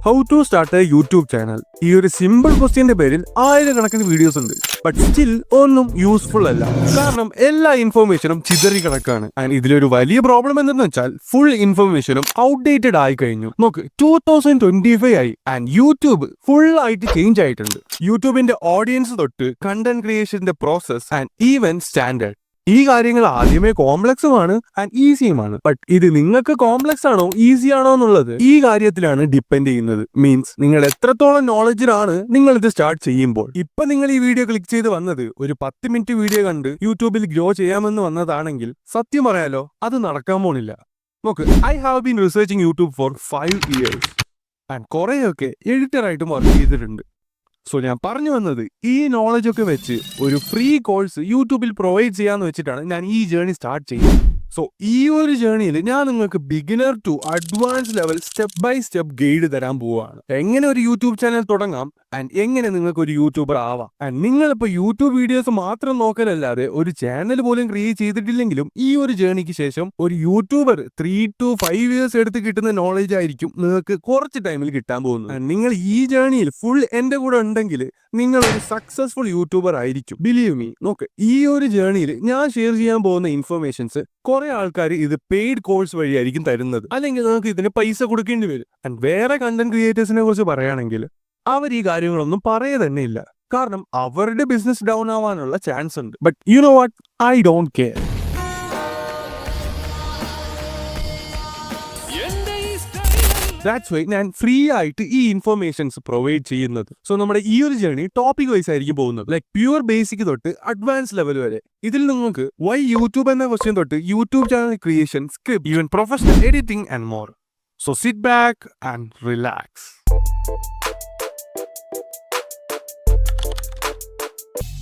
How to start a YouTube channel. ഈ ഒരു simple ക്വസ്റ്റ്യന്റെ പേരിൽ ആയിരക്കണക്കിന് വീഡിയോസ് ഉണ്ട്. ബട്ട് സ്റ്റിൽ ഒന്നും യൂസ്ഫുൾ അല്ല. കാരണം എല്ലാ ഇൻഫോർമേഷനും ചിതറി കിടക്കാണ്. ആൻഡ് ഇതിലൊരു വലിയ പ്രോബ്ലം എന്തെന്ന് വെച്ചാൽ ഫുൾ ഇൻഫോർമേഷനും ഔട്ട്ഡേറ്റഡ് ആയി കഴിഞ്ഞു. നോക്ക്, 2025 ആയി ആൻഡ് യൂട്യൂബ് ഫുൾ ആയിട്ട് ചേഞ്ച് ആയിട്ടുണ്ട്. യൂട്യൂബിന്റെ ഓഡിയൻസ് തൊട്ട് കണ്ടന്റ് ക്രിയേഷന്റെ പ്രോസസ് ആൻഡ് ഈവൻ സ്റ്റാൻഡേർഡ്. ഈ കാര്യങ്ങൾ ആദ്യമേ കോംപ്ലക്സുമാണ് ആൻഡ് ഈസിയുമാണ്. ബട്ട് ഇത് നിങ്ങൾക്ക് കോംപ്ലക്സ് ആണോ ഈസി ആണോ എന്നുള്ളത് ഈ കാര്യത്തിലാണ് ഡിപ്പെൻഡ് ചെയ്യുന്നത്. മീൻസ് നിങ്ങൾ എത്രത്തോളം നോളജിലാണ് നിങ്ങൾ ഇത് സ്റ്റാർട്ട് ചെയ്യുമ്പോൾ. ഇപ്പൊ നിങ്ങൾ ഈ വീഡിയോ ക്ലിക്ക് ചെയ്ത് വന്നത് ഒരു 10 മിനിറ്റ് വീഡിയോ കണ്ട് യൂട്യൂബിൽ ഗ്രോ ചെയ്യാമെന്ന് വന്നതാണെങ്കിൽ സത്യം പറയാലോ, അത് നടക്കാൻ പോണില്ല. നോക്ക്, I have been researching YouTube for 5 years and കുറെയൊക്കെ എഡിറ്ററായിട്ടും വർക്ക് ചെയ്തിട്ടുണ്ട്. സോ ഞാൻ പറഞ്ഞു വന്നത്, ഈ നോളജ് ഒക്കെ വെച്ച് ഒരു ഫ്രീ കോഴ്സ് യൂട്യൂബിൽ പ്രൊവൈഡ് ചെയ്യാന്ന് വെച്ചിട്ടാണ് ഞാൻ ഈ ജേർണി സ്റ്റാർട്ട് ചെയ്യുന്നത്. സോ ഈ ഒരു ജേർണിയിൽ ഞാൻ നിങ്ങൾക്ക് beginner to advance level step by step guide തരാൻ പോവുകയാണ്. എങ്ങനെ ഒരു യൂട്യൂബ് ചാനൽ തുടങ്ങാം ആൻഡ് എങ്ങനെ നിങ്ങൾക്ക് ഒരു യൂട്യൂബർ ആവാം. ആൻഡ് നിങ്ങളിപ്പോൾ യൂട്യൂബ് വീഡിയോസ് മാത്രം നോക്കലല്ലാതെ ഒരു ചാനൽ പോലും ക്രിയേറ്റ് ചെയ്തിട്ടില്ലെങ്കിലും ഈ ഒരു ജേർണിക്ക് ശേഷം ഒരു യൂട്യൂബർ 3 to 5 years എടുത്ത് കിട്ടുന്ന നോളജ് ആയിരിക്കും നിങ്ങൾക്ക് കുറച്ച് ടൈമിൽ കിട്ടാൻ പോകുന്നത്. നിങ്ങൾ ഈ ജേർണിയിൽ ഫുൾ എന്റെ കൂടെ ഉണ്ടെങ്കിൽ നിങ്ങൾ ഒരു സക്സസ്ഫുൾ യൂട്യൂബർ ആയിരിക്കും. Believe me. നോക്ക്, ഈ ഒരു ജേർണിയിൽ ഞാൻ ഷെയർ ചെയ്യാൻ പോകുന്ന ഇൻഫർമേഷൻസ് കുറെ ആൾക്കാർ ഇത് പെയ്ഡ് കോഴ്സ് വഴിയായിരിക്കും തരുന്നത്, അല്ലെങ്കിൽ നിങ്ങൾക്ക് ഇതിന് പൈസ കൊടുക്കേണ്ടി വരും. ആൻഡ് വേറെ കണ്ടന്റ് ക്രിയേറ്റേഴ്സിനെ കുറിച്ച് പറയുകയാണെങ്കിൽ അവർ ഈ കാര്യങ്ങളൊന്നും പറയ തന്നെ ഇല്ല. കാരണം അവരുടെ ബിസിനസ് ഡൗൺ ആവാനുള്ള ചാൻസ് ഉണ്ട്. But you know what, I don't care. That's why ഞാൻ ഫ്രീ ആയിട്ട് ഈ ഇൻഫർമേഷൻസ് പ്രൊവൈഡ് ചെയ്യുന്നത്. സോ നമ്മുടെ ഈ ഒരു ജേർണി ടോപ്പിക് വൈസ് ആയിരിക്കും പോകുന്നത്. ലൈക്ക് പ്യൂർ ബേസിക് തൊട്ട് അഡ്വാൻസ് ലെവൽ വരെ. ഇതിൽ നിങ്ങൾക്ക് വൈ യൂട്യൂബ് എന്ന ക്വസ്റ്റ്യൻ തൊട്ട് YouTube channel creation, script, even professional editing and more. So sit back and relax.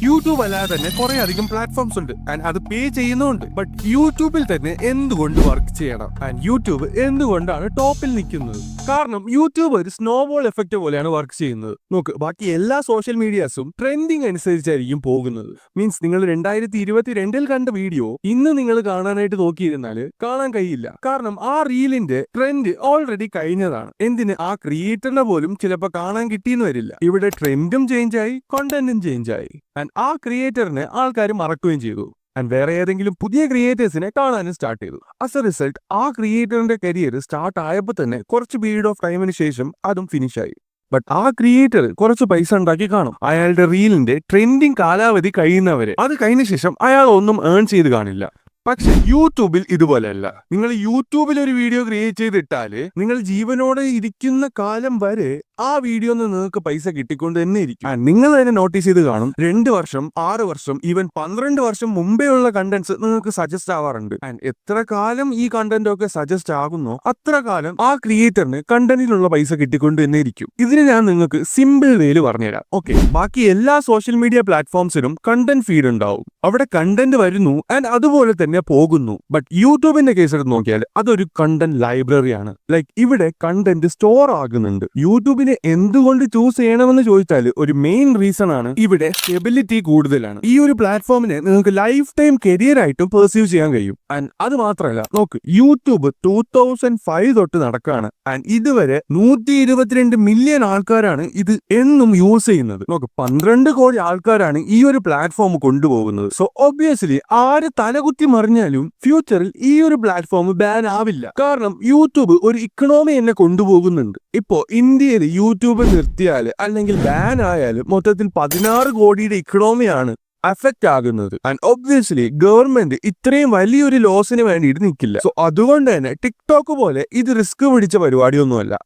YouTube അല്ലാതെ തന്നെ കുറെ അധികം പ്ലാറ്റ്ഫോംസ് ഉണ്ട് ആൻഡ് അത് പേ ചെയ്യുന്നുണ്ട്. ബട്ട് യൂട്യൂബിൽ തന്നെ എന്തുകൊണ്ട് വർക്ക് ചെയ്യണം ആൻഡ് യൂട്യൂബ് എന്തുകൊണ്ടാണ് ടോപ്പിൽ നിൽക്കുന്നത്? കാരണം യൂട്യൂബ് ഒരു സ്നോബോൾ എഫക്റ്റ് പോലെയാണ് വർക്ക് ചെയ്യുന്നത്. നോക്ക്, ബാക്കി എല്ലാ സോഷ്യൽ മീഡിയാസും ട്രെൻഡിങ് അനുസരിച്ചായിരിക്കും പോകുന്നത്. മീൻസ് നിങ്ങൾ 2022 കണ്ട വീഡിയോ ഇന്ന് നിങ്ങൾ കാണാനായിട്ട് നോക്കിയിരുന്നാൽ കാണാൻ കഴിയില്ല. കാരണം ആ റീലിന്റെ ട്രെൻഡ് ഓൾറെഡി കഴിഞ്ഞതാണ്. എന്തിന്, ആ ക്രിയേറ്ററിനെ പോലും ചിലപ്പോൾ കാണാൻ കിട്ടിയെന്ന് വരില്ല. ഇവിടെ ട്രെൻഡും ചേഞ്ച് ആയി, കണ്ടന്റും ചേഞ്ച് ആയി. ആൻഡ് ആ ക്രിയേറ്ററിനെ ആൾക്കാർ മറക്കുകയും ചെയ്തു. ആൻഡ് വേറെ ഏതെങ്കിലും പുതിയ ക്രിയേറ്റേഴ്സിനെ കാണാനും സ്റ്റാർട്ട് ചെയ്തു. ആസ് എ റിസൾട്ട് ആ ക്രിയേറ്ററിന്റെ കരിയർ സ്റ്റാർട്ട് ആയപ്പോൾ തന്നെ കുറച്ച് പീരീഡ് ഓഫ് ടൈമിന് ശേഷം അതും ഫിനിഷ് ആയി. ബട്ട് ആ ക്രിയേറ്റർ കുറച്ച് പൈസ ഉണ്ടാക്കി കാണും അയാളുടെ റീലിന്റെ ട്രെൻഡിങ് കാലാവധി കഴിയുന്നവരെ. അത് കഴിഞ്ഞ ശേഷം അയാൾ ഒന്നും ഏൺ ചെയ്ത് കാണില്ല. പക്ഷെ യൂട്യൂബിൽ ഇതുപോലെയല്ല. നിങ്ങൾ യൂട്യൂബിൽ ഒരു വീഡിയോ ക്രിയേറ്റ് ചെയ്തിട്ടാല് നിങ്ങൾ ജീവനോടെ ഇരിക്കുന്ന കാലം വരെ ആ വീഡിയോ നിങ്ങൾക്ക് പൈസ കിട്ടിക്കൊണ്ട് തന്നെ ഇരിക്കും. നിങ്ങൾ തന്നെ നോട്ടീസ് ചെയ്ത് കാണും, 2 വർഷം, 6 വർഷം, ഈവൻ 12 വർഷം മുമ്പേ ഉള്ള കണ്ടന്റ്സ് നിങ്ങൾക്ക് സജസ്റ്റ് ആവാറുണ്ട്. ആൻഡ് എത്ര കാലം ഈ കണ്ടന്റ് ഒക്കെ സജസ്റ്റ് ആകുന്നോ അത്ര കാലം ആ ക്രിയേറ്ററിന് കണ്ടന്റിലുള്ള പൈസ കിട്ടിക്കൊണ്ട് തന്നെ ഇരിക്കും. ഇതിന് ഞാൻ നിങ്ങൾക്ക് സിമ്പിൾ വേയിൽ പറഞ്ഞുതരാം. ഓക്കെ, ബാക്കി എല്ലാ സോഷ്യൽ മീഡിയ പ്ലാറ്റ്ഫോംസിനും കണ്ടന്റ് ഫീഡ് ഉണ്ടാവും. അവിടെ കണ്ടന്റ് വരുന്നു ആൻഡ് അതുപോലെ തന്നെ പോകുന്നു. ബട്ട് യൂട്യൂബിന്റെ കേസ് എടുത്ത് നോക്കിയാൽ അതൊരു കണ്ടന്റ് ലൈബ്രറിയാണ്. ലൈക്ക് ഇവിടെ കണ്ടന്റ് സ്റ്റോർ ആകുന്നുണ്ട്. യൂട്യൂബിനെ എന്തുകൊണ്ട് ചൂസ് ചെയ്യണമെന്ന് ചോദിച്ചാൽ ഒരു മെയിൻ റീസൺ ആണ് ഇവിടെ സ്റ്റെബിലിറ്റി കൂടുതലാണ്. ഈ ഒരു പ്ലാറ്റ്ഫോമിനെ നിങ്ങൾക്ക് ലൈഫ് ടൈം കരിയർ ആയിട്ടും പെർസീവ് ചെയ്യാൻ കഴിയും. ആൻഡ് അത് മാത്രമല്ല, നോക്ക്, യൂട്യൂബ് 2005 തൊട്ട് നടക്കാണ് ആൻഡ് ഇതുവരെ 122 മില്യൺ ആൾക്കാരാണ് ഇത് എന്നും യൂസ് ചെയ്യുന്നത്. നോക്ക്, 12 കോടി ആൾക്കാരാണ് ഈ ഒരു പ്ലാറ്റ്ഫോം കൊണ്ടുപോകുന്നത്. സോ ഒബ്വിയസ്ലി ആര് തലകുത്തി മറിഞ്ഞാലും ഫ്യൂച്ചറിൽ ഈ ഒരു പ്ലാറ്റ്ഫോം ബാൻ ആവില്ല. കാരണം യൂട്യൂബ് ഒരു ഇക്കണോമി എന്നെ കൊണ്ടുപോകുന്നുണ്ട്. ഇപ്പോ ഇന്ത്യയിൽ യൂട്യൂബ് നിർത്തിയാൽ അല്ലെങ്കിൽ ബാൻ ആയാൽ മൊത്തത്തിൽ 16 കോടിയുടെ ഇക്കണോമിയാണ് അഫക്റ്റ് ആകുന്നത്. ആൻഡ് ഒബ്വിയസ്ലി ഗവൺമെന്റ് ഇത്രയും വലിയൊരു ലോസിന് വേണ്ടിയിട്ട് നിൽക്കില്ല. സോ അതുകൊണ്ട് തന്നെ ടിക്ടോക്ക് പോലെ ഇത് റിസ്ക് പിടിച്ച പരിപാടിയൊന്നുമല്ല,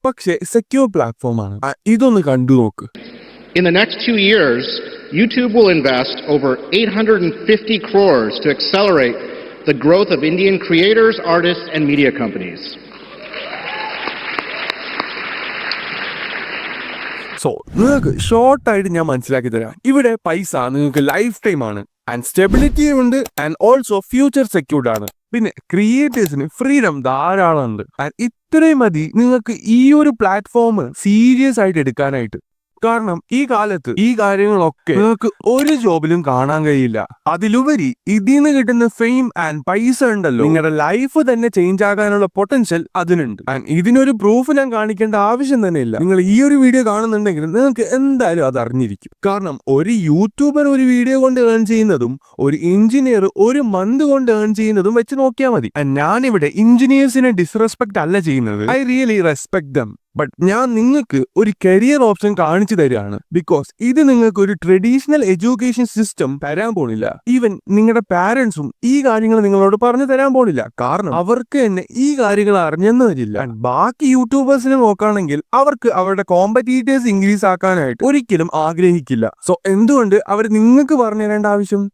പക്ഷെ സെക്യൂർ പ്ലാറ്റ്ഫോം ആണ്. ഇതൊന്ന് കണ്ടു നോക്ക്. In the next 2 years, YouTube will invest over 850 crores to accelerate the growth of Indian creators, artists, and media companies. So നിങ്ങൾക്ക് ഷോർട്ടായിട്ട് ഞാൻ മനസ്സിലാക്കി തരാം. ഇവിടെ പൈസ നിങ്ങൾക്ക് ലൈഫ് ടൈം ആണ് ആൻഡ് സ്റ്റെബിലിറ്റി ഉണ്ട് ആൻഡ് ഓൾസോ ഫ്യൂച്ചർ സെക്യൂർഡ് ആണ്. പിന്നെ ക്രിയേറ്റേഴ്സിന് ഫ്രീഡം ധാരാളം ഉണ്ട്. ആൻഡ് ഇത്രയും മതി നിങ്ങൾക്ക് ഈ ഒരു പ്ലാറ്റ്ഫോം സീരിയസ് ആയിട്ട് എടുക്കാനായിട്ട്. കാരണം ഈ കാലത്ത് ഈ കാര്യങ്ങളൊക്കെ നിങ്ങൾക്ക് ഒരു ജോബിലും കാണാൻ കഴിയില്ല. അതിലുപരി ഇതിന്ന് കിട്ടുന്ന ഫെയിം ആൻഡ് പൈസ ഉണ്ടല്ലോ, നിങ്ങളുടെ ലൈഫ് തന്നെ ചേഞ്ച് ആകാനുള്ള പൊട്ടൻഷ്യൽ അതിനുണ്ട്. ആൻഡ് ഇതിനൊരു പ്രൂഫ് ഞാൻ കാണിക്കേണ്ട ആവശ്യം തന്നെ ഇല്ല. നിങ്ങൾ ഈ ഒരു വീഡിയോ കാണുന്നുണ്ടെങ്കിൽ നിങ്ങൾക്ക് എന്തായാലും അത് അറിഞ്ഞിരിക്കും. കാരണം ഒരു യൂട്യൂബർ ഒരു വീഡിയോ കൊണ്ട് ഏൺ ചെയ്യുന്നതും ഒരു എഞ്ചിനീയർ ഒരു മന്ത് കൊണ്ട് ഏൺ ചെയ്യുന്നതും വെച്ച് നോക്കിയാൽ മതി. ഞാനിവിടെ എഞ്ചിനീയേഴ്സിനെ ഡിസ്റെസ്പെക്ട് അല്ല ചെയ്യുന്നത്. I really respect dum. But ഞാൻ നിങ്ങൾക്ക് ഒരു കരിയർ ഓപ്ഷൻ കാണിച്ചു തരികയാണ്. ബിക്കോസ് ഇത് നിങ്ങൾക്ക് ഒരു ട്രഡീഷണൽ എഡ്യൂക്കേഷൻ സിസ്റ്റം തരാൻ പോണില്ല. ഈവൻ നിങ്ങളുടെ പാരന്റ്സും ഈ കാര്യങ്ങൾ നിങ്ങളോട് പറഞ്ഞു തരാൻ പോണില്ല. കാരണം അവർക്ക് തന്നെ ഈ കാര്യങ്ങൾ അറിഞ്ഞെന്ന് വരില്ല. ബാക്കി യൂട്യൂബേഴ്സിനെ നോക്കുകയാണെങ്കിൽ അവർക്ക് അവരുടെ കോമ്പറ്റീറ്റേഴ്സ് ഇൻക്രീസ് ആക്കാനായിട്ട് ഒരിക്കലും ആഗ്രഹിക്കില്ല. സോ എന്തുകൊണ്ട് അവർ നിങ്ങൾക്ക് പറഞ്ഞു തരേണ്ട ആവശ്യം?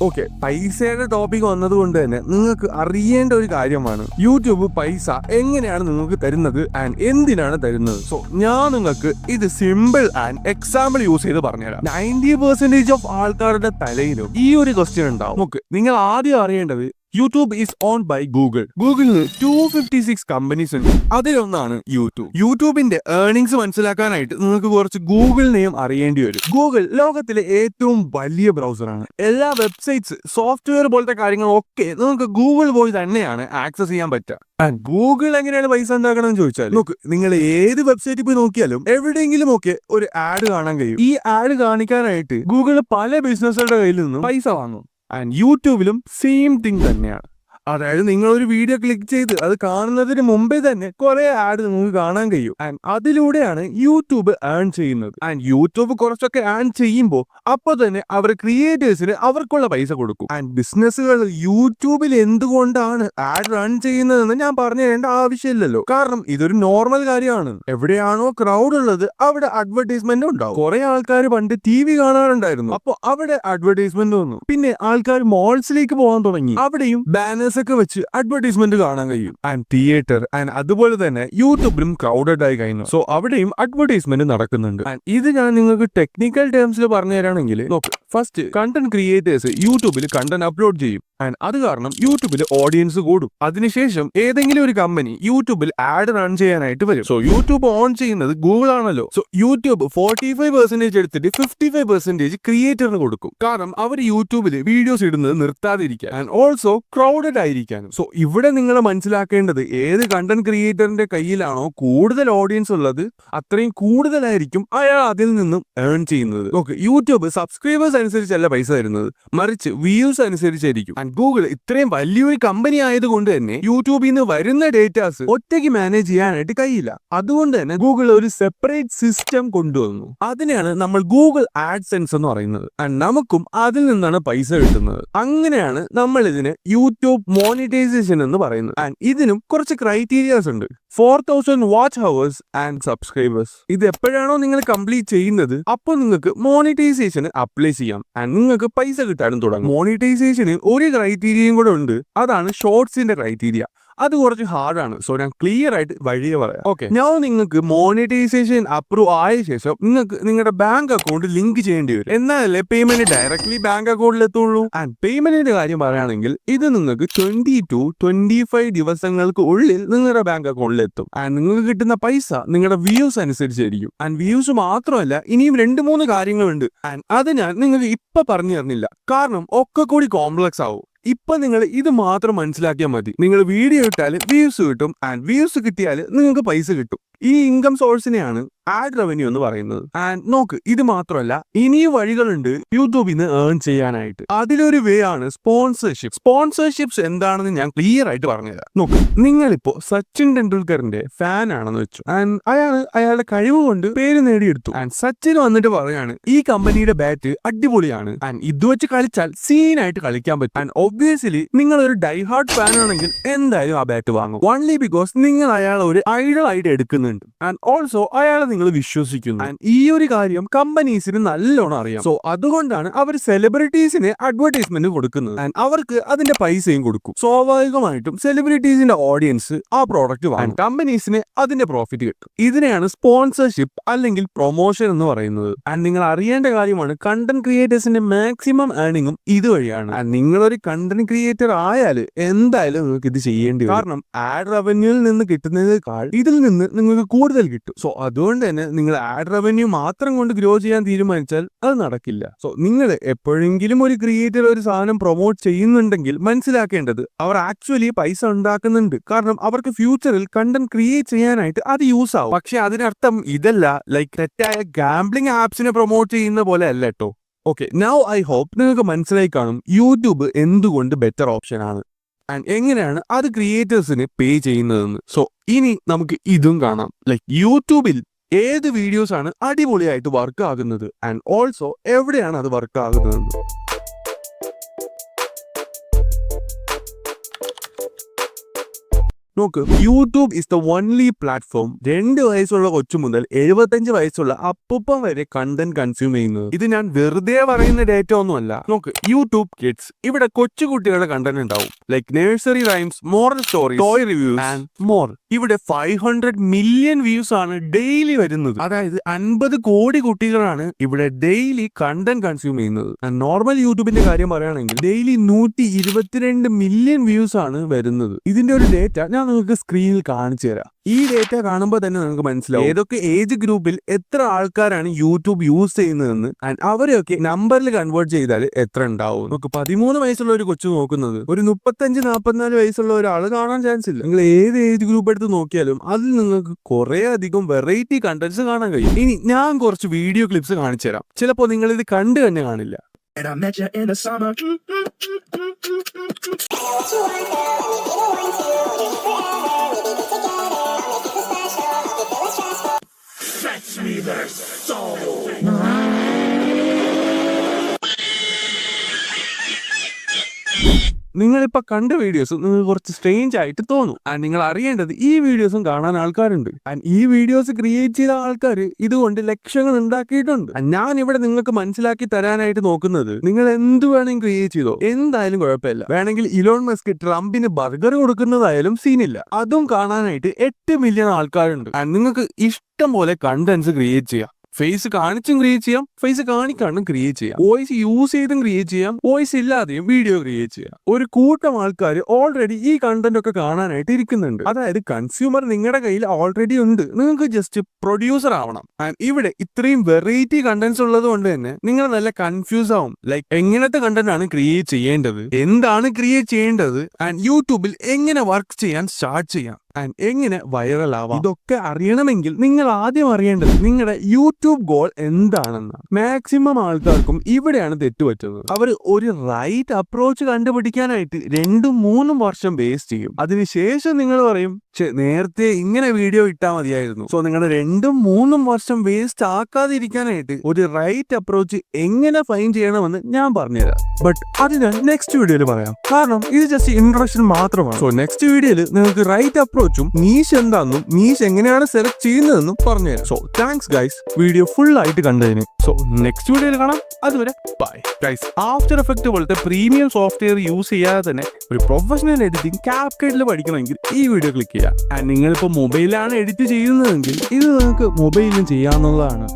ഓക്കെ, പൈസയുടെ ടോപ്പിക് വന്നതുകൊണ്ട് തന്നെ നിങ്ങൾക്ക് അറിയേണ്ട ഒരു കാര്യമാണ് യൂട്യൂബ് പൈസ എങ്ങനെയാണ് നിങ്ങൾക്ക് തരുന്നത് ആൻഡ് എന്തിനാണ് തരുന്നത്. സോ ഞാൻ നിങ്ങൾക്ക് ഇത് സിമ്പിൾ ആൻഡ് എക്സാമ്പിൾ യൂസ് ചെയ്ത് പറഞ്ഞുതരാം. 90% ഓഫ് ആൾക്കാരുടെ തലയിലും ഈ ഒരു ക്വസ്റ്റ്യൻ ഉണ്ടാവും. നോക്ക്, നിങ്ങൾ ആദ്യം അറിയേണ്ടത് YouTube is own by Google. ഗൂഗിളിന് 256 കമ്പനീസ് ഉണ്ട്. അതിലൊന്നാണ് യൂട്യൂബ്. യൂട്യൂബിന്റെ ഏർണിങ്സ് മനസ്സിലാക്കാനായിട്ട് നിങ്ങൾക്ക് കുറച്ച് ഗൂഗിൾ നെയിം അറിയേണ്ടി വരും. ഗൂഗിൾ ലോകത്തിലെ ഏറ്റവും വലിയ ബ്രൗസറാണ്. എല്ലാ വെബ്സൈറ്റ്സ്, സോഫ്റ്റ്വെയർ പോലത്തെ കാര്യങ്ങളൊക്കെ നിങ്ങൾക്ക് ഗൂഗിൾ പോയി തന്നെയാണ് ആക്സസ് ചെയ്യാൻ പറ്റുക. ആൻഡ് ഗൂഗിൾ എങ്ങനെയാണ് പൈസ ഉണ്ടാക്കണം എന്ന് ചോദിച്ചാൽ, നോക്ക്, നിങ്ങൾ ഏത് വെബ്സൈറ്റിൽ പോയി നോക്കിയാലും എവിടെയെങ്കിലും ഒക്കെ ഒരു ആഡ് കാണാൻ കഴിയും. ഈ ആഡ് കാണിക്കാനായിട്ട് ഗൂഗിൾ പല ബിസിനസ്സുകളുടെ കയ്യിൽ നിന്നും പൈസ വാങ്ങും. ആൻഡ് യൂട്യൂബിലും സെയിം തിങ് തന്നെയാണ്. അതായത് നിങ്ങൾ ഒരു വീഡിയോ ക്ലിക്ക് ചെയ്ത് അത് കാണുന്നതിന് മുമ്പേ തന്നെ കുറെ ആഡ് നിങ്ങൾക്ക് കാണാൻ കഴിയും. ആൻഡ് അതിലൂടെയാണ് യൂട്യൂബ് ഏൺ ചെയ്യുന്നത്. ആൻഡ് യൂട്യൂബ് കുറച്ചൊക്കെ ഏൺ ചെയ്യുമ്പോൾ അപ്പൊ തന്നെ അവർ ക്രിയേറ്റേഴ്സിന് അവർക്കുള്ള പൈസ കൊടുക്കും. ആൻഡ് ബിസിനസ്സുകൾ യൂട്യൂബിൽ എന്തുകൊണ്ടാണ് ആഡ് റൺ ചെയ്യുന്നതെന്ന് ഞാൻ പറഞ്ഞു തരേണ്ട ആവശ്യമില്ലല്ലോ. കാരണം ഇതൊരു നോർമൽ കാര്യമാണ്. എവിടെയാണോ ക്രൗഡ് ഉള്ളത് അവിടെ അഡ്വർടൈസ്മെന്റ് ഉണ്ടാവും. കുറെ ആൾക്കാർ പണ്ട് TV കാണാറുണ്ടായിരുന്നു, അപ്പൊ അവിടെ അഡ്വർടൈസ്മെന്റ് വന്നു. പിന്നെ ആൾക്കാർ മോൾസിലേക്ക് പോകാൻ തുടങ്ങി, അവിടെയും ബാനേഴ്സ് ഒക്കെ വെച്ച് അഡ്വർടൈസ്മെന്റ് കാണാൻ കഴിയും. ആൻഡ് തിയേറ്റർ ആൻഡ് അതുപോലെ തന്നെ യൂട്യൂബിലും ക്രൗഡഡ് ആയി കഴിഞ്ഞു. സോ അവിടെയും അഡ്വർടൈസ്മെന്റ് നടക്കുന്നുണ്ട്. ആൻഡ് ഇത് ഞാൻ നിങ്ങൾക്ക് ടെക്നിക്കൽ ടേംസിൽ പറഞ്ഞു തരാണെങ്കിൽ, നോക്ക്, ഫസ്റ്റ് കണ്ടന്റ് ക്രിയേറ്റേഴ്സ് യൂട്യൂബിൽ കണ്ടന്റ് അപ്ലോഡ് ചെയ്യും. ആൻഡ് അത് കാരണം യൂട്യൂബിൽ ഓഡിയൻസ് കൂടും. അതിനുശേഷം ഏതെങ്കിലും ഒരു കമ്പനി യൂട്യൂബിൽ ആഡ് റൺ ചെയ്യാനായിട്ട് വരും. സോ യൂട്യൂബ് ഓൺ ചെയ്യുന്നത് ഗൂഗിൾ ആണല്ലോ. സോ യൂട്യൂബ് 45% എടുത്തിട്ട് 55% ക്രിയേറ്ററിന് കൊടുക്കും. കാരണം അവർ യൂട്യൂബിൽ വീഡിയോസ് ഇടുന്നത് നിർത്താതിരിക്കാൻ ആൻഡ് ഓൾസോ ക്രൗഡഡ് ആയിരിക്കാനും. സോ ഇവിടെ നിങ്ങൾ മനസ്സിലാക്കേണ്ടത്, ഏത് കണ്ടന്റ് ക്രിയേറ്ററിന്റെ കയ്യിലാണോ കൂടുതൽ ഓഡിയൻസ് ഉള്ളത് അത്രയും കൂടുതലായിരിക്കും അയാൾ അതിൽ നിന്നും ഏൺ ചെയ്യുന്നത്. ഓക്കെ, യൂട്യൂബ് സബ്സ്ക്രൈബേഴ്സ് അനുസരിച്ചല്ല പൈസ തരുന്നത്, മറിച്ച് വ്യൂസ് അനുസരിച്ചായിരിക്കും. ഗൂഗിൾ ഇത്രയും വലിയൊരു കമ്പനി ആയതുകൊണ്ട് തന്നെ യൂട്യൂബിൽ നിന്ന് വരുന്ന ഡേറ്റാസ് ഒറ്റയ്ക്ക് മാനേജ് ചെയ്യാനായിട്ട് കഴിയില്ല. അതുകൊണ്ട് തന്നെ ഗൂഗിൾ ഒരു സെപ്പറേറ്റ് സിസ്റ്റം കൊണ്ടുവന്നു. അതിനെയാണ് നമ്മൾ ഗൂഗിൾ ആഡ്സെൻസ് എന്ന് പറയുന്നത്. ആൻഡ് നമുക്കും അതിൽ നിന്നാണ് പൈസ കിട്ടുന്നത്. അങ്ങനെയാണ് നമ്മൾ ഇതിന് യൂട്യൂബ് മോണിറ്റൈസേഷൻ എന്ന് പറയുന്നത്. ആൻഡ് ഇതിനും കുറച്ച് ക്രൈറ്റീരിയാസ് ഉണ്ട്. 4000 വാച്ച് ഹവേഴ്സ് ആൻഡ് സബ്സ്ക്രൈബേഴ്സ്. ഇത് എപ്പോഴാണോ നിങ്ങൾ കംപ്ലീറ്റ് ചെയ്യുന്നത് അപ്പോൾ നിങ്ങൾക്ക് മോണിറ്റൈസേഷന് അപ്ലൈ ചെയ്യാം ആൻഡ് നിങ്ങൾക്ക് പൈസ കിട്ടാനും തുടങ്ങും. മോണിറ്റൈസേഷന് ഒരു ക്രൈറ്റീരിയയും കൂടെ ഉണ്ട്, അതാണ് ഷോർട്സിന്റെ ക്രൈറ്റീരിയ. അത് കുറച്ച് ഹാർഡാണ്. സോ ഞാൻ ക്ലിയർ ആയിട്ട് വഴിയെ പറയാം. ഓക്കെ, ഞാൻ നിങ്ങൾക്ക് മോണിറ്റൈസേഷൻ അപ്രൂവ് ആയ ശേഷം നിങ്ങൾക്ക് നിങ്ങളുടെ ബാങ്ക് അക്കൗണ്ട് ലിങ്ക് ചെയ്യേണ്ടി വരും. എന്നാലല്ലേ പേയ്മെന്റ് ഡയറക്ട്ലി ബാങ്ക് അക്കൗണ്ടിൽ എത്തുള്ളൂ. ആൻഡ് പേയ്മെന്റിന്റെ കാര്യം പറയുകയാണെങ്കിൽ ഇത് നിങ്ങൾക്ക് 20 to 25 ദിവസങ്ങൾക്ക് ഉള്ളിൽ നിങ്ങളുടെ ബാങ്ക് അക്കൗണ്ടിൽ എത്തും. ആൻഡ് നിങ്ങൾക്ക് കിട്ടുന്ന പൈസ നിങ്ങളുടെ വ്യൂസ് അനുസരിച്ചായിരിക്കും. ആൻഡ് വ്യൂസ് മാത്രമല്ല, ഇനിയും 2-3 കാര്യങ്ങളുണ്ട്. ആൻഡ് അത് ഞാൻ നിങ്ങൾക്ക് ഇപ്പൊ പറഞ്ഞു തരുന്നില്ല, കാരണം ഒക്കെ കൂടി കോംപ്ലക്സ് ആവും. ഇപ്പൊ നിങ്ങൾ ഇത് മാത്രം മനസ്സിലാക്കിയാൽ മതി. നിങ്ങൾ വീഡിയോ ഇട്ടാൽ വ്യൂസ് കിട്ടും ആൻഡ് വ്യൂസ് കിട്ടിയാൽ നിങ്ങൾക്ക് പൈസ കിട്ടും. ഈ ഇൻകം സോഴ്സിനെയാണ് ആഡ് റവന്യൂ എന്ന് പറയുന്നത്. ആൻഡ് നോക്ക്, ഇത് മാത്രമല്ല, ഇനിയും വഴികളുണ്ട് യൂട്യൂബിൽ നിന്ന് ഏൺ ചെയ്യാനായിട്ട്. അതിലൊരു വേ ആണ് സ്പോൺസർഷിപ്പ്. സ്പോൺസർഷിപ്സ് എന്താണെന്ന് ഞാൻ ക്ലിയർ ആയിട്ട് പറഞ്ഞുതരാം. നോക്ക്, നിങ്ങളിപ്പോ സച്ചിൻ ടെണ്ടുൽക്കറിന്റെ ഫാൻ ആണെന്ന് വെച്ചു ആൻഡ് അയാളുടെ കഴിവ് കൊണ്ട് പേര് നേടിയെടുത്തു. ആൻഡ് സച്ചിൻ വന്നിട്ട് പറയാണ്, ഈ കമ്പനിയുടെ ബാറ്റ് അടിപൊളിയാണ് ആൻഡ് ഇത് വെച്ച് കളിച്ചാൽ സീനായിട്ട് കളിക്കാൻ പറ്റും. ആൻഡ് ഒബ്വിയസ്ലി നിങ്ങൾ ഒരു ഡൈ ഹാർഡ് ഫാൻ ആണെങ്കിൽ എന്തായാലും ആ ബാറ്റ് വാങ്ങും. ഓൺലി ബിക്കോസ് നിങ്ങൾ അയാളെ ഒരു ഐഡൽ ആയിട്ട് എടുക്കുന്നുണ്ട്. ആൻഡ് ഓൾസോ അയാളെ നിങ്ങൾ വിശ്വസിക്കുന്നു. And ഈ ഒരു കാര്യം കമ്പനീസിന് നല്ലോണം അറിയാം. സോ അതുകൊണ്ടാണ് അവർ സെലിബ്രിറ്റീസിന് അഡ്വർടൈസ്മെന്റ് കൊടുക്കുന്നത്. ആൻഡ് അവർക്ക് അതിന്റെ പൈസയും കൊടുക്കും. സ്വാഭാവികമായിട്ടും സെലിബ്രിറ്റീസിന്റെ ഓഡിയൻസ് ആ പ്രോഡക്റ്റ് വാങ്ങും. കമ്പനീസിന് അതിന്റെ പ്രോഫിറ്റ് കിട്ടും. ഇതിനെയാണ് സ്പോൺസർഷിപ്പ് അല്ലെങ്കിൽ പ്രൊമോഷൻ എന്ന് പറയുന്നത്. ആൻഡ് നിങ്ങൾ അറിയേണ്ട കാര്യമാണ്, കണ്ടന്റ് ക്രിയേറ്റേഴ്സിന്റെ മാക്സിമം ഏർണിംഗും ഇതുവഴിയാണ്. ആൻഡ് നിങ്ങളൊരു കണ്ടന്റ് ക്രിയേറ്റർ ആയാൽ എന്തായാലും നിങ്ങൾക്ക് ഇത് ചെയ്യേണ്ടി വരും. കാരണം ആഡ് റവന്യൂവിൽ നിന്ന് കിട്ടുന്നതിനേക്കാൾ ഇതിൽ നിന്ന് നിങ്ങൾക്ക് കൂടുതൽ കിട്ടും. സോ അതുകൊണ്ട് തന്നെ നിങ്ങൾ ആഡ് റവന്യൂ മാത്രം കൊണ്ട് ഗ്രോ ചെയ്യാൻ തീരുമാനിച്ചാൽ അത് നടക്കില്ല. സോ നിങ്ങൾ എപ്പോഴെങ്കിലും ഒരു ക്രിയേറ്റർ ഒരു സാധനം പ്രൊമോട്ട് ചെയ്യുന്നുണ്ടെങ്കിൽ മനസ്സിലാക്കേണ്ടത് അവർ ആക്ച്വലി പൈസ ഉണ്ടാക്കുന്നുണ്ട്. കാരണം അവർക്ക് ഫ്യൂച്ചറിൽ കണ്ടന്റ് ക്രിയേറ്റ് ചെയ്യാനായിട്ട് അത് യൂസ് ആവും. പക്ഷെ അതിനർത്ഥം ഇതല്ല ലൈക്ക് തെറ്റായ ഗാംബ്ലിംഗ് ആപ്സിനെ പ്രൊമോട്ട് ചെയ്യുന്ന പോലെ അല്ല കേട്ടോ. ഓക്കെ, നൗ ഐ ഹോപ്പ് നിങ്ങൾക്ക് മനസ്സിലായി കാണും യൂട്യൂബ് എന്തുകൊണ്ട് ബെറ്റർ ഓപ്ഷൻ ആണ് ആൻഡ് എങ്ങനെയാണ് അത് ക്രിയേറ്റേഴ്സിന് പേ ചെയ്യുന്നതെന്ന്. സോ ഇനി നമുക്ക് ഇതും കാണാം. ലൈക്ക് യൂട്യൂബിൽ ഏത് വീഡിയോസ് ആണ് അടിപൊളിയായിട്ട് വർക്ക് ആകുന്നത് ആൻഡ് ഓൾസോ എവിടെയാണ് അത് വർക്ക് ആകുന്നതെന്ന്. നോക്ക്, YouTube is the only platform 2 വയസ്സുള്ള കൊച്ചു മുതൽ 75 വയസ്സുള്ള അപ്പൂപ്പൻ വരെ കണ്ടന്റ് കൺസ്യൂം ചെയ്യുന്നത്. ഇത് ഞാൻ വെറുതെ പറയുന്ന ഡേറ്റ ഒന്നുമല്ല. നോക്ക്, യൂട്യൂബ് കിഡ്സ്, ഇവിടെ കൊച്ചുകുട്ടികളുടെ കണ്ടന്റ് ഉണ്ടാവും. Like nursery rhymes, moral story, toy reviews and more. ഇവിടെ 500 മില്യൺ വ്യൂസ് ആണ് ഡെയിലി വരുന്നത്. അതായത് 50 കോടി കുട്ടികളാണ് ഇവിടെ ഡെയിലി കണ്ടന്റ് കൺസ്യൂം ചെയ്യുന്നത്. നോർമൽ യൂട്യൂബിന്റെ കാര്യം പറയുകയാണെങ്കിൽ ഡെയിലി 122 മില്യൺ വ്യൂസ് ആണ് വരുന്നത്. ഇതിന്റെ ഒരു ഡേറ്റ ഞാൻ നിങ്ങൾക്ക് സ്ക്രീനിൽ കാണിച്ചു തരാം. ഈ ഡേറ്റ കാണുമ്പോൾ തന്നെ നിങ്ങൾക്ക് മനസ്സിലാവും ഏതൊക്കെ ഏജ് ഗ്രൂപ്പിൽ എത്ര ആൾക്കാരാണ് യൂട്യൂബ് യൂസ് ചെയ്യുന്നതെന്ന്. ആൻഡ് അവരെയൊക്കെ നമ്പറിൽ കൺവേർട്ട് ചെയ്താൽ എത്ര ഉണ്ടാവും. നമുക്ക് 13 വയസ്സുള്ള ഒരു കൊച്ചു നോക്കുന്നത് ഒരു 35-44 വയസ്സുള്ള ഒരാൾ കാണാൻ ചാൻസ് ഇല്ല. നിങ്ങൾ ഏത് ഏജ് ഗ്രൂപ്പ് എടുത്ത് നോക്കിയാലും അതിൽ നിങ്ങൾക്ക് കുറെ അധികം വെറൈറ്റി കണ്ടന്റ്സ് കാണാൻ കഴിയും. ഇനി ഞാൻ കുറച്ച് വീഡിയോ ക്ലിപ്സ് കാണിച്ചു തരാം. ചിലപ്പോൾ നിങ്ങൾ ഇത് കണ്ടു തന്നെ കാണില്ല. And I met you in the summer. Fetch me their soul. നിങ്ങളിപ്പോ കണ്ട വീഡിയോസ് നിങ്ങൾക്ക് കുറച്ച് സ്ട്രേഞ്ച് ആയിട്ട് തോന്നും. ആൻഡ് നിങ്ങൾ അറിയേണ്ടത് ഈ വീഡിയോസും കാണാൻ ആൾക്കാരുണ്ട്. ആൻഡ് ഈ വീഡിയോസ് ക്രിയേറ്റ് ചെയ്ത ആൾക്കാർ ഇതുകൊണ്ട് ലക്ഷങ്ങൾ ഉണ്ടാക്കിയിട്ടുണ്ട്. ഞാൻ ഇവിടെ നിങ്ങൾക്ക് മനസ്സിലാക്കി തരാനായിട്ട് നോക്കുന്നത്, നിങ്ങൾ എന്ത് വേണമെങ്കിൽ ക്രിയേറ്റ് ചെയ്തോ, എന്തായാലും കുഴപ്പമില്ല. വേണമെങ്കിൽ ഇലോൺ മസ്ക് ട്രംപിന് ബർഗർ കൊടുക്കുന്നതായാലും സീനില്ല. അതും കാണാനായിട്ട് 8 മില്യൺ ആൾക്കാരുണ്ട്. ആൻഡ് നിങ്ങൾക്ക് ഇഷ്ടം പോലെ കണ്ടന്റ്സ് ക്രിയേറ്റ് ചെയ്യാം. ഫേസ് കാണിച്ചും ക്രിയേറ്റ് ചെയ്യാം, ഫേസ് കാണിക്കാണ്ടും ക്രിയേറ്റ് ചെയ്യാം, വോയിസ് യൂസ് ചെയ്തും ക്രിയേറ്റ് ചെയ്യാം, വോയിസ് ഇല്ലാതെയും വീഡിയോ ക്രിയേറ്റ് ചെയ്യാം. ഒരു കൂട്ടം ആൾക്കാർ ഓൾറെഡി ഈ കണ്ടന്റ് ഒക്കെ കാണാനായിട്ട് ഇരിക്കുന്നുണ്ട്. അതായത് കൺസ്യൂമർ നിങ്ങളുടെ കയ്യിൽ ഓൾറെഡി ഉണ്ട്, നിങ്ങൾക്ക് ജസ്റ്റ് പ്രൊഡ്യൂസർ ആവണം. ആൻഡ് ഇവിടെ ഇത്രയും വെറൈറ്റി കണ്ടന്റ്സ് ഉള്ളത് കൊണ്ട് തന്നെ നിങ്ങൾ നല്ല കൺഫ്യൂസ് ആവും. ലൈക്ക് എങ്ങനത്തെ കണ്ടന്റ് ആണ് ക്രിയേറ്റ് ചെയ്യേണ്ടത്, എന്താണ് ക്രിയേറ്റ് ചെയ്യേണ്ടത്, ആൻഡ് യൂട്യൂബിൽ എങ്ങനെ വർക്ക് ചെയ്യാൻ സ്റ്റാർട്ട് ചെയ്യാം, ആൻഡ് എങ്ങനെ വൈറൽ ആവാം. ഇതൊക്കെ അറിയണമെങ്കിൽ നിങ്ങൾ ആദ്യം അറിയേണ്ടത് നിങ്ങളുടെ യൂട്യൂബ് ഗോൾ എന്താണെന്ന്. മാക്സിമം ആൾക്കാർക്കും ഇവിടെയാണ് തെറ്റുപറ്റുന്നത്. അവർ ഒരു റൈറ്റ് അപ്രോച്ച് കണ്ടുപിടിക്കാനായിട്ട് 2-3 വർഷം വേസ്റ്റ് ചെയ്യും. അതിനുശേഷം നിങ്ങൾ പറയും നേരത്തെ ഇങ്ങനെ വീഡിയോ ഇട്ടാൽ മതിയായിരുന്നു. സോ നിങ്ങളുടെ 2-3 വർഷം വേസ്റ്റ് ആക്കാതിരിക്കാനായിട്ട് ഒരു റൈറ്റ് അപ്രോച്ച് എങ്ങനെ ഫൈൻഡ് ചെയ്യണമെന്ന് ഞാൻ പറഞ്ഞുതരാം. ബട്ട് അത് ഞാൻ നെക്സ്റ്റ് വീഡിയോയിൽ പറയാം. കാരണം ഇത് ജസ്റ്റ് ഇൻട്രൊഡക്ഷൻ മാത്രമാണ്. സോ നെക്സ്റ്റ് വീഡിയോയിൽ നിങ്ങൾക്ക് റൈറ്റ് അപ്രോച്ചും നീഷ് എന്താണെന്നും നീഷ് എങ്ങനെയാണ് സെലക്ട് ചെയ്യുന്നതെന്നും പറഞ്ഞുതരാം. So thanks guys, video full ആയിട്ട് കണ്ടതിന്. സോ നെക്സ്റ്റ് വീഡിയോയിൽ കാണാം. അതുവരെ ബൈ ഗൈസ്. ആഫ്റ്റർ എഫക്റ്റ് പോലത്തെ പ്രീമിയം സോഫ്റ്റ്വെയർ യൂസ് ചെയ്യാതെ തന്നെ ഒരു പ്രൊഫഷണൽ എഡിറ്റിംഗ് CapCut പഠിക്കണമെങ്കിൽ ഈ വീഡിയോ ക്ലിക്ക് ചെയ്യാം. ആൻഡ് നിങ്ങളിപ്പോൾ മൊബൈലാണ് എഡിറ്റ് ചെയ്യുന്നതെങ്കിൽ ഇത് നിങ്ങൾക്ക് മൊബൈലിലും ചെയ്യാവുന്നതാണ്.